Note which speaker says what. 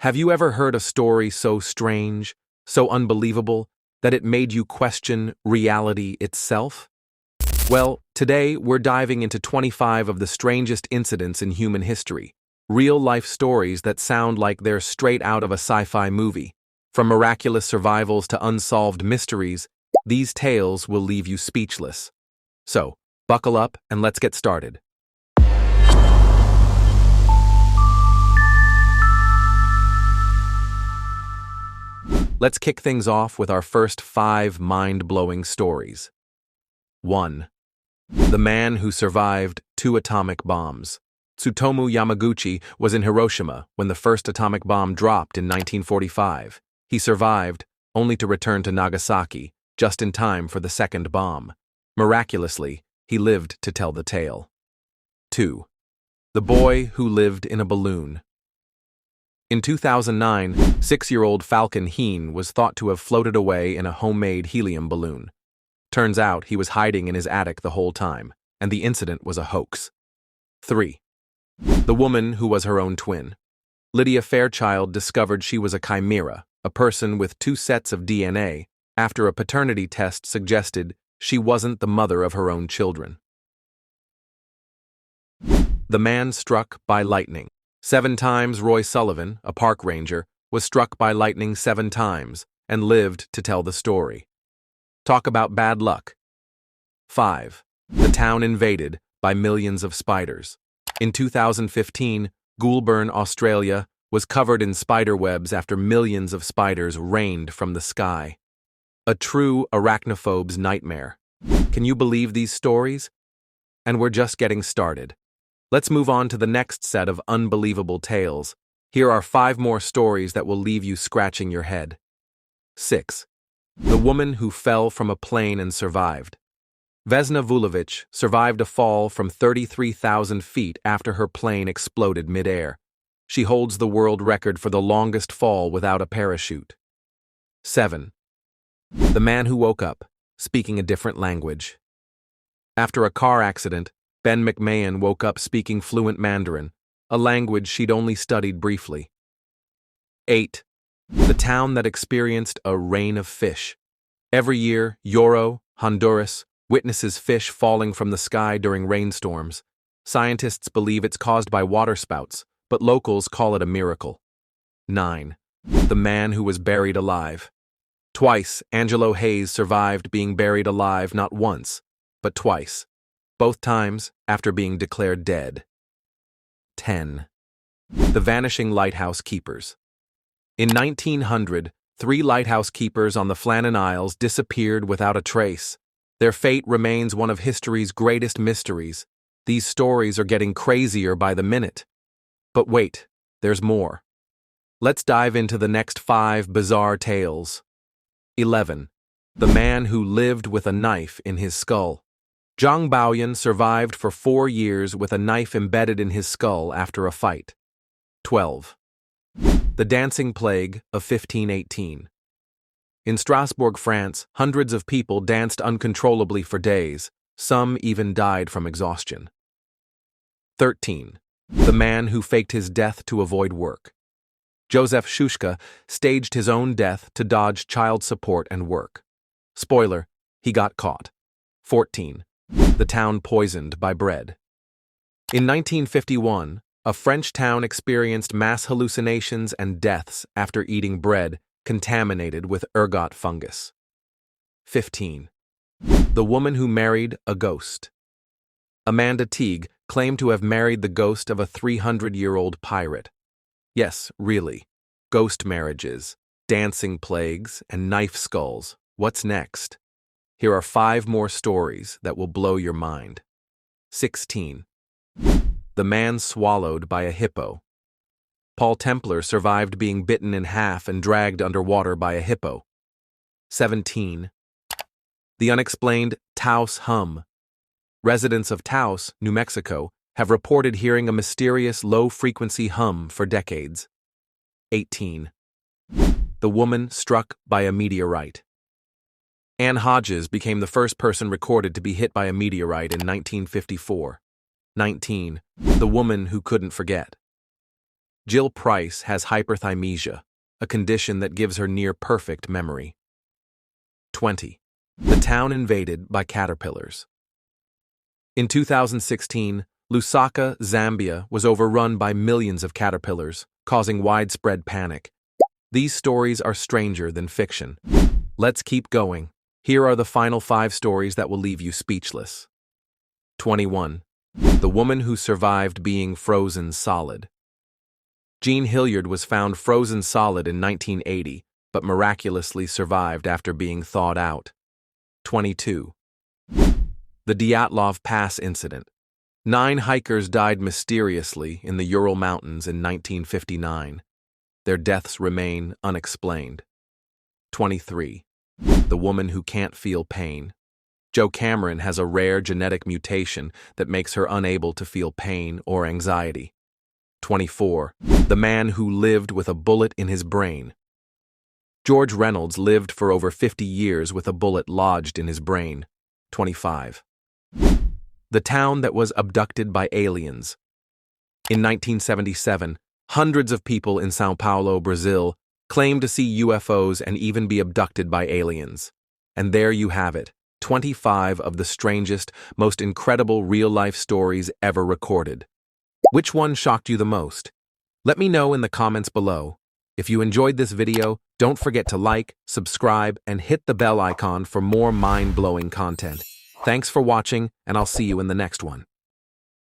Speaker 1: Have you ever heard a story so strange, so unbelievable, that it made you question reality itself? Well, today we're diving into 25 of the strangest incidents in human history, real-life stories that sound like they're straight out of a sci-fi movie. From miraculous survivals to unsolved mysteries, these tales will leave you speechless. So, buckle up and let's get started. Let's kick things off with our first 5 mind-blowing stories. 1. The man who survived 2 atomic bombs. Tsutomu Yamaguchi was in Hiroshima when the first atomic bomb dropped in 1945. He survived, only to return to Nagasaki, just in time for the second bomb. Miraculously, he lived to tell the tale. 2. The boy who lived in a balloon. In 2009, 6-year-old Falcon Heen was thought to have floated away in a homemade helium balloon. Turns out he was hiding in his attic the whole time, and the incident was a hoax. 3. The woman who was her own twin. Lydia Fairchild discovered she was a chimera, a person with 2 sets of DNA, after a paternity test suggested she wasn't the mother of her own children. The man struck by lightning. 7 times Roy Sullivan, a park ranger, was struck by lightning 7 times and lived to tell the story. Talk about bad luck. 5. The town invaded by millions of spiders. In 2015, Goulburn, Australia, was covered in spider webs after millions of spiders rained from the sky. A true arachnophobe's nightmare. Can you believe these stories? And we're just getting started. Let's move on to the next set of unbelievable tales. Here are 5 more stories that will leave you scratching your head. 6. The woman who fell from a plane and survived. Vesna Vulovic survived a fall from 33,000 feet after her plane exploded midair. She holds the world record for the longest fall without a parachute. 7. The man who woke up, speaking a different language. After a car accident, Ben McMahon woke up speaking fluent Mandarin, a language she'd only studied briefly. 8. The town that experienced a rain of fish. Every year, Yoro, Honduras, witnesses fish falling from the sky during rainstorms. Scientists believe it's caused by waterspouts, but locals call it a miracle. 9. The man who was buried alive. Twice, Angelo Hayes survived being buried alive not once, but twice. Both times after being declared dead. 10. The vanishing lighthouse keepers. In 1900, 3 lighthouse keepers on the Flannan Isles disappeared without a trace. Their fate remains one of history's greatest mysteries. These stories are getting crazier by the minute. But wait, there's more. Let's dive into the next 5 bizarre tales. 11. The man who lived with a knife in his skull. Zhang Baoyan survived for 4 years with a knife embedded in his skull after a fight. 12. The dancing plague of 1518. In Strasbourg, France, hundreds of people danced uncontrollably for days. Some even died from exhaustion. 13. The man who faked his death to avoid work. Joseph Schuschka staged his own death to dodge child support and work. Spoiler, he got caught. 14. The town poisoned by bread. In 1951, a French town experienced mass hallucinations and deaths after eating bread contaminated with ergot fungus. 15. The woman who married a ghost. Amanda Teague claimed to have married the ghost of a 300-year-old pirate. Yes, really. Ghost marriages, dancing plagues, and knife skulls. What's next? Here are 5 more stories that will blow your mind. 16. The man swallowed by a hippo. Paul Templar survived being bitten in half and dragged underwater by a hippo. 17. The unexplained Taos hum. Residents of Taos, New Mexico, have reported hearing a mysterious low-frequency hum for decades. 18. The woman struck by a meteorite. Anne Hodges became the first person recorded to be hit by a meteorite in 1954. 19. The woman who couldn't forget. Jill Price has hyperthymesia, a condition that gives her near-perfect memory. 20. The town invaded by caterpillars. In 2016, Lusaka, Zambia was overrun by millions of caterpillars, causing widespread panic. These stories are stranger than fiction. Let's keep going. Here are the final 5 stories that will leave you speechless. 21. The woman who survived being frozen solid. Jean Hilliard was found frozen solid in 1980, but miraculously survived after being thawed out. 22. The Dyatlov Pass incident. 9 hikers died mysteriously in the Ural Mountains in 1959. Their deaths remain unexplained. 23. The woman who can't feel pain. Jo Cameron has a rare genetic mutation that makes her unable to feel pain or anxiety. 24. The man who lived with a bullet in his brain. George Reynolds lived for over 50 years with a bullet lodged in his brain. 25. The town that was abducted by aliens. In 1977, hundreds of people in São Paulo, Brazil, claimed to see UFOs and even be abducted by aliens. And there you have it, 25 of the strangest, most incredible real-life stories ever recorded. Which one shocked you the most? Let me know in the comments below. If you enjoyed this video, don't forget to like, subscribe, and hit the bell icon for more mind-blowing content. Thanks for watching, and I'll see you in the next one.